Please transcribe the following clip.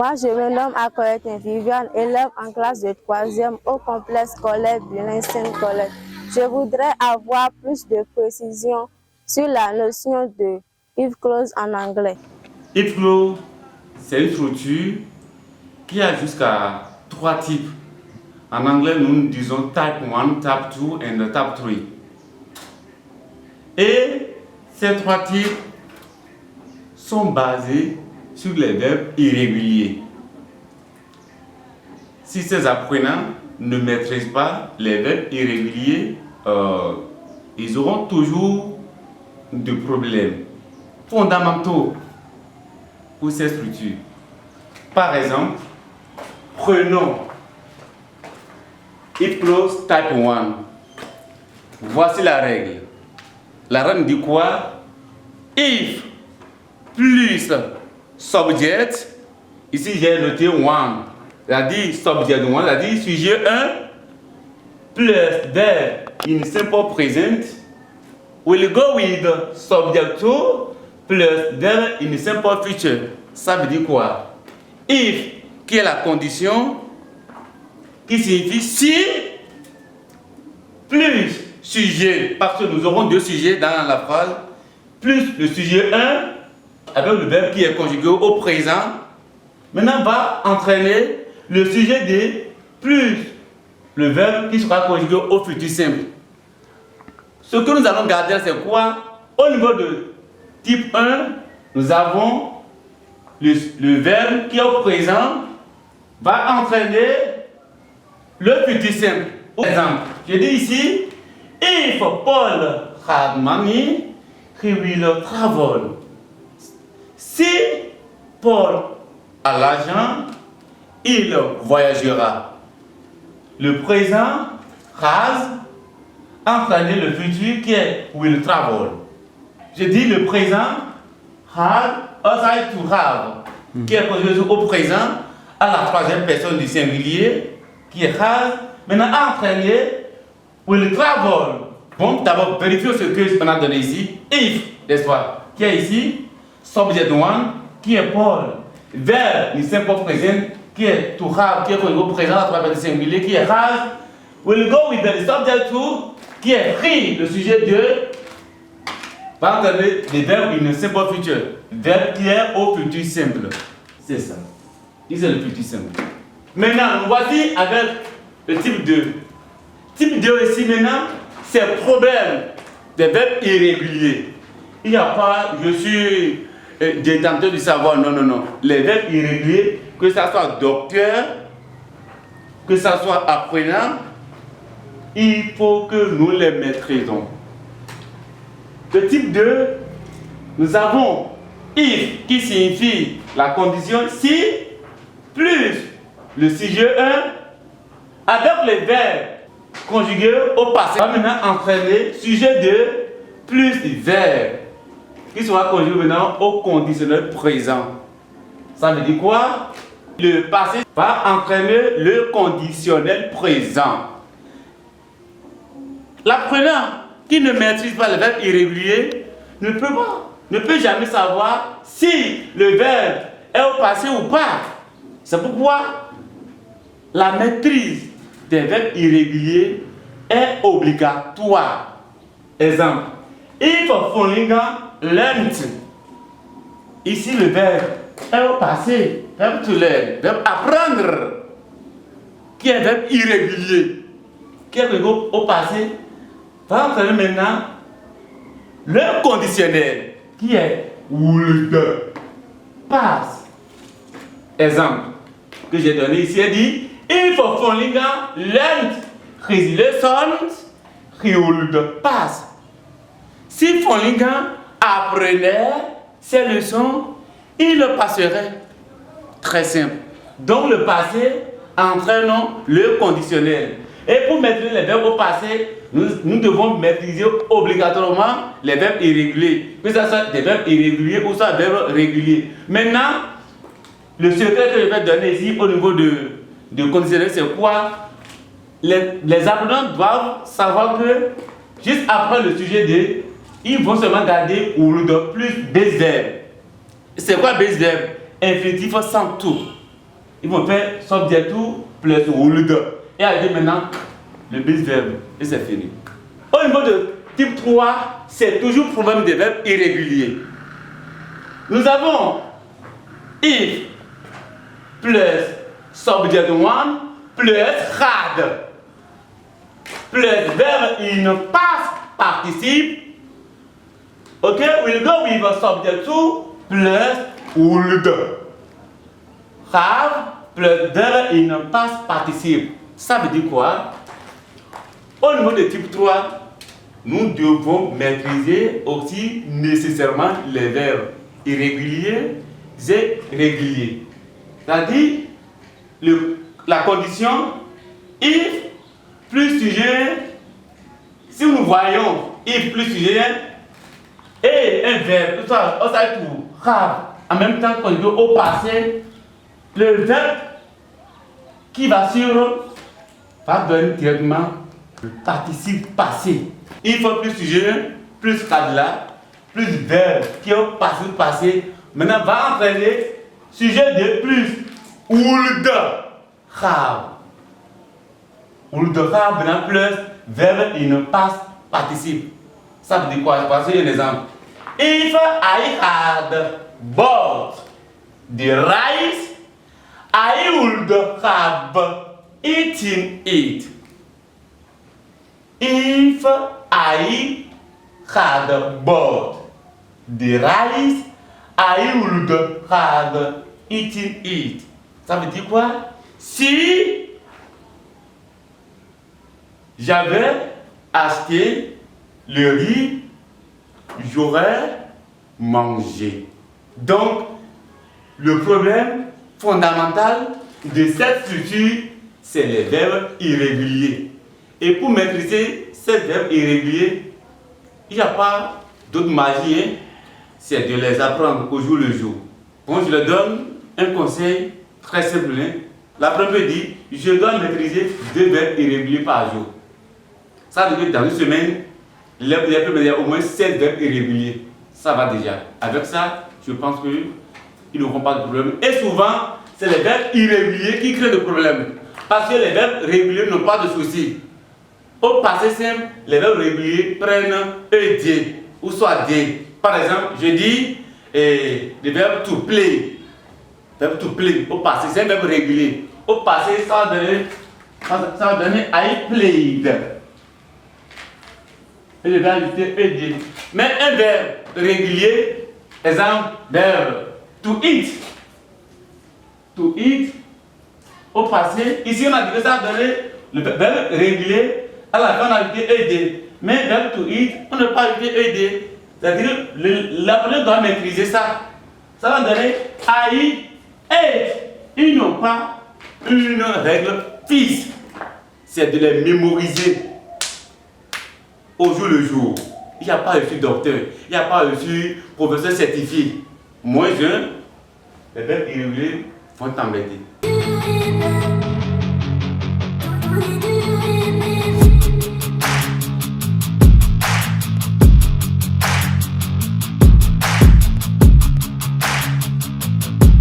Moi, je me nomme Akoyete Viviane, élève en classe de 3e au complexe scolaire Bilingue Collège. Je voudrais avoir plus de précisions sur la notion de if clause en anglais. If clause, c'est une structure qui a jusqu'à 3 types. En anglais, nous disons type 1, type 2 et type 3. Et ces 3 types sont basés sur les verbes irréguliers. Si ces apprenants ne maîtrisent pas les verbes irréguliers, ils auront toujours des problèmes fondamentaux pour ces structures. Par exemple, prenons if clause type 1. Voici la règle. La règle dit quoi? If plus subject, ici j'ai noté one, c'est-à-dire subject 1, c'est-à-dire sujet 1, plus verb in simple present, will go with subject 2, plus verb in simple future. Ça veut dire quoi? If, qui est la condition, qui signifie si, plus sujet, parce que nous aurons 2 sujets dans la phrase, plus le sujet 1, avec le verbe qui est conjugué au présent, maintenant va entraîner le sujet D plus le verbe qui sera conjugué au futur simple. Ce que nous allons garder, c'est quoi? Au niveau de type 1, nous avons le verbe qui est au présent va entraîner le futur simple. Par exemple, je dis ici, if Paul had money, he will travel. Si Paul a l'argent, il voyagera. Le présent has entraîné le futur qui est will travel. Je dis le présent has outside to have, qui est conjugué au présent à la 3e personne du singulier qui est has, maintenant entraîné will travel. Bon, d'abord vérifions ce que on a donné ici. If, n'est-ce pas, qui est ici subject 1, qui est Paul, verbe in simple present, qui est to have, qui est conjugué au présent à la 3e personne du singulier qui est has, will go with the subject 2, qui est he, le sujet 2, va entraîner des verbes in simple future, verbe qui est au futur simple. C'est ça. C'est le futur simple. Maintenant, voici avec le type 2. Type 2 ici maintenant, c'est le problème des verbes irréguliers. Il n'y a pas, je suis détenteur du savoir, non. Les verbes irréguliers, que ce soit docteur, que ce soit apprenant, il faut que nous les maîtrisons. Le type 2, nous avons if qui signifie la condition si plus le sujet 1 avec les verbes conjugués au passé. Va maintenant entraîner sujet 2 plus verbe qui sera conjugué maintenant au conditionnel présent. Ça veut dire quoi? Le passé va entraîner le conditionnel présent. L'apprenant qui ne maîtrise pas le verbe irrégulier ne peut jamais savoir si le verbe est au passé ou pas. C'est pourquoi la maîtrise des verbes irréguliers est obligatoire. Exemple, if Folinga learned. Ici, le verbe est au passé, verbe to learn, verbe apprendre, qui est un verbe irrégulier, qui est au passé, va entraîner maintenant le conditionnel, qui est would pass. Exemple que j'ai donné ici, il dit if Folinga learned his lessons, he would pass. Si Folinga apprenait ses leçons, il le passerait. Très simple. Donc le passé entraîne le conditionnel. Et pour maîtriser les verbes au passé, nous devons maîtriser obligatoirement les verbes irréguliers. Que ce soit des verbes irréguliers ou soit des verbes réguliers. Maintenant, le secret que je vais donner ici au niveau de conditionnel, c'est quoi? Les apprenants doivent savoir que juste après le sujet D, ils vont seulement garder would plus base verb. C'est quoi base verb? Infinitif sans tout. Ils vont faire subject to plus would. Et arriver maintenant le bis verbe. Et c'est fini. Au niveau de type 3, c'est toujours problème des verbes irréguliers. Nous avons if plus subject one plus had plus verbe in past participe. Ok, we'll go with a subject to plus would. Have plus verbe in past participe. Ça veut dire quoi? Au niveau de type 3, nous devons maîtriser aussi nécessairement les verbes irréguliers et réguliers. C'est-à-dire la condition if plus sujet, si nous voyons if plus sujet et un verbe, tout ça, tout have, en même temps qu'on dit au passé, le verbe qui va suivre va donner directement le participe passé. Il faut plus sujet, plus cadre, plus verbe qui est au participe passé. Maintenant, va entraîner sujet de plus would have. Would have maintenant plus verbe in past participe. Ça veut dire quoi? Je vais passer un exemple. If I had bought the rice, I would have eaten it. If I had bought the rice, I would have eaten it. Ça veut dire quoi? Si j'avais acheté le riz, j'aurais mangé. Donc, le problème fondamental de cette structure, c'est les verbes irréguliers. Et pour maîtriser ces verbes irréguliers, il n'y a pas d'autre magie, hein? C'est de les apprendre au jour le jour. Bon, je leur donne un conseil très simple. Hein? La première dit, je dois maîtriser 2 verbes irréguliers par jour. Ça veut dire que dans une semaine, les peuvent dire au moins 7 verbes irréguliers. Ça va déjà. Avec ça, je pense qu'ils n'auront pas de problème. Et souvent, c'est les verbes irréguliers qui créent des problèmes. Parce que les verbes réguliers n'ont pas de soucis. Au passé simple, les verbes réguliers prennent ED ou soit D. Par exemple, je dis le verbe to play. Verbe to play. Au passé, c'est un verbe régulier. Au passé, ça va donner I played. Et je vais ajouter ED. Mais un verbe régulier, exemple, verbe to eat. To eat. Au passé, ici on a dit que ça va donner le verbe régulier. À la fin, on a ajouté ED. Mais verbe to eat, on n'a pas ajouté ED. C'est-à-dire que l'apprenant doit maîtriser ça. Ça va donner I ate. Ils n'ont pas une règle fixe. C'est de les mémoriser au jour le jour. Il n'y a pas reçu docteur. Il n'y a pas reçu professeur certifié. Moi, les verbes irréguliers vont t'embêter.